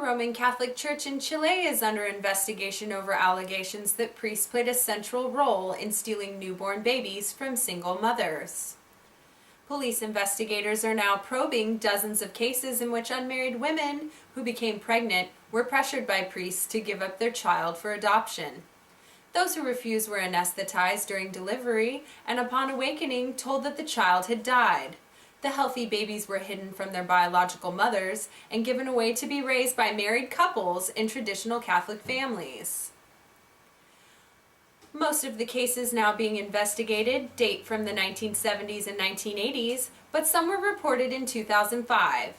Roman Catholic Church in Chile is under investigation over allegations that priests played a central role in stealing newborn babies from single mothers. Police investigators are now probing dozens of cases in which unmarried women who became pregnant were pressured by priests to give up their child for adoption. Those who refused were anesthetized during delivery and upon awakening told that the child had died. The healthy babies were hidden from their biological mothers and given away to be raised by married couples in traditional Catholic families. Most of the cases now being investigated date from the 1970s and 1980s, but some were reported in 2005.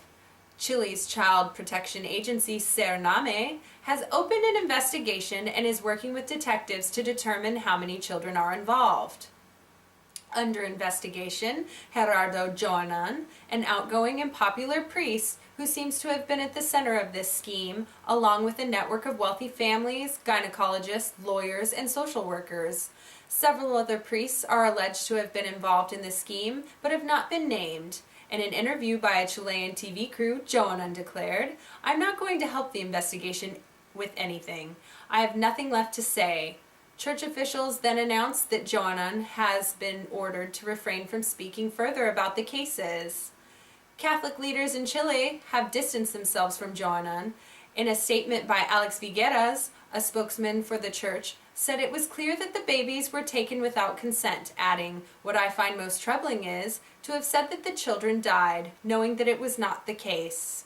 Chile's child protection agency, Cername, has opened an investigation and is working with detectives to determine how many children are involved. Under investigation, Gerardo Joanan, an outgoing and popular priest who seems to have been at the center of this scheme, along with a network of wealthy families, gynecologists, lawyers, and social workers. Several other priests are alleged to have been involved in the scheme, but have not been named. In an interview by a Chilean TV crew, Joanan declared, "I'm not going to help the investigation with anything. I have nothing left to say." Church officials then announced that Joanan has been ordered to refrain from speaking further about the cases. Catholic leaders in Chile have distanced themselves from Joanan. In a statement by Alex Vigueras, a spokesman for the church, said it was clear that the babies were taken without consent, adding, "What I find most troubling is to have said that the children died, knowing that it was not the case."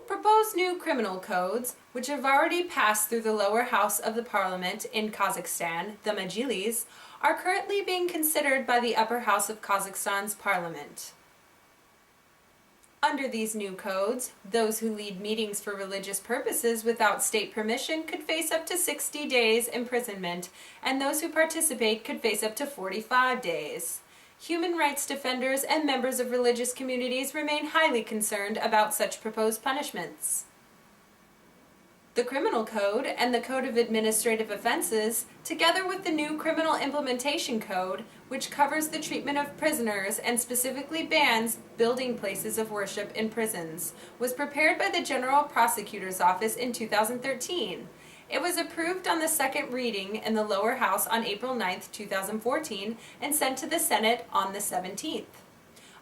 Proposed new criminal codes, which have already passed through the lower house of the parliament in Kazakhstan, the Majlis, are currently being considered by the upper house of Kazakhstan's parliament. Under these new codes, those who lead meetings for religious purposes without state permission could face up to 60 days imprisonment, and those who participate could face up to 45 days. Human rights defenders and members of religious communities remain highly concerned about such proposed punishments. The Criminal Code and the Code of Administrative Offenses, together with the new Criminal Implementation Code, which covers the treatment of prisoners and specifically bans building places of worship in prisons, was prepared by the General Prosecutor's Office in 2013. It was approved on the second reading in the lower house on April 9, 2014, and sent to the Senate on the 17th.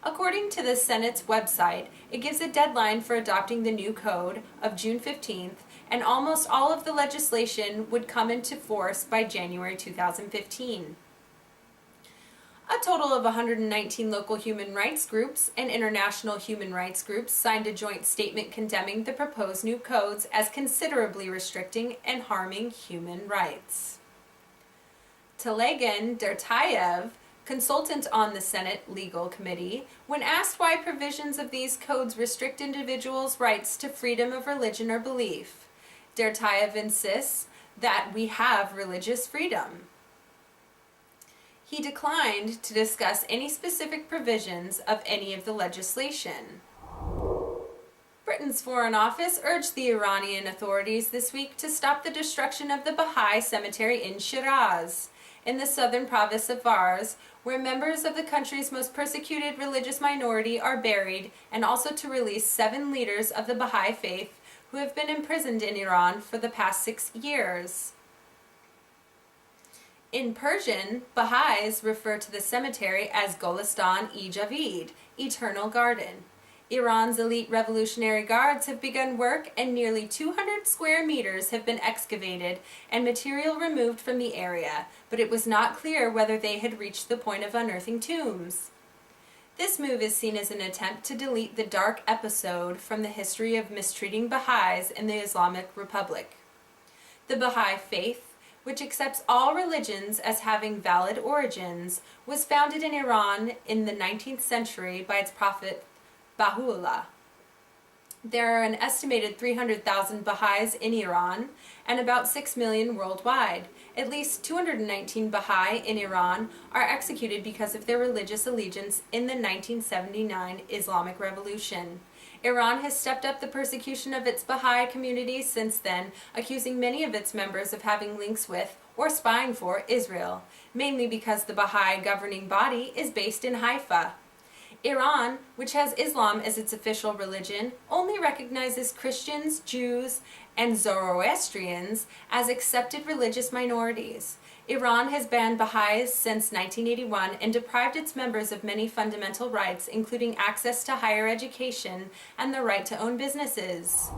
According to the Senate's website, it gives a deadline for adopting the new code of June 15th, and almost all of the legislation would come into force by January 2015. A total of 119 local human rights groups and international human rights groups signed a joint statement condemning the proposed new codes as considerably restricting and harming human rights. Telegan Dertayev, consultant on the Senate Legal Committee, when asked why provisions of these codes restrict individuals' rights to freedom of religion or belief, Dertayev insists that we have religious freedom. He declined to discuss any specific provisions of any of the legislation. Britain's Foreign Office urged the Iranian authorities this week to stop the destruction of the Baha'i cemetery in Shiraz, in the southern province of Fars, where members of the country's most persecuted religious minority are buried, and also to release 7 leaders of the Baha'i faith who have been imprisoned in Iran for the past 6 years. In Persian, Baha'is refer to the cemetery as Golistan-i-Javid, Eternal Garden. Iran's elite Revolutionary Guards have begun work, and nearly 200 square meters have been excavated and material removed from the area, but it was not clear whether they had reached the point of unearthing tombs. This move is seen as an attempt to delete the dark episode from the history of mistreating Baha'is in the Islamic Republic. The Baha'i faith, which accepts all religions as having valid origins, was founded in Iran in the 19th century by its prophet Baha'u'llah. There are an estimated 300,000 Baha'is in Iran and about 6 million worldwide. At least 219 Baha'i in Iran are executed because of their religious allegiance in the 1979 Islamic Revolution. Iran has stepped up the persecution of its Baha'i community since then, accusing many of its members of having links with or spying for Israel, mainly because the Baha'i governing body is based in Haifa. Iran, which has Islam as its official religion, only recognizes Christians, Jews, and Zoroastrians as accepted religious minorities. Iran has banned Bahá'ís since 1981 and deprived its members of many fundamental rights, including access to higher education and the right to own businesses.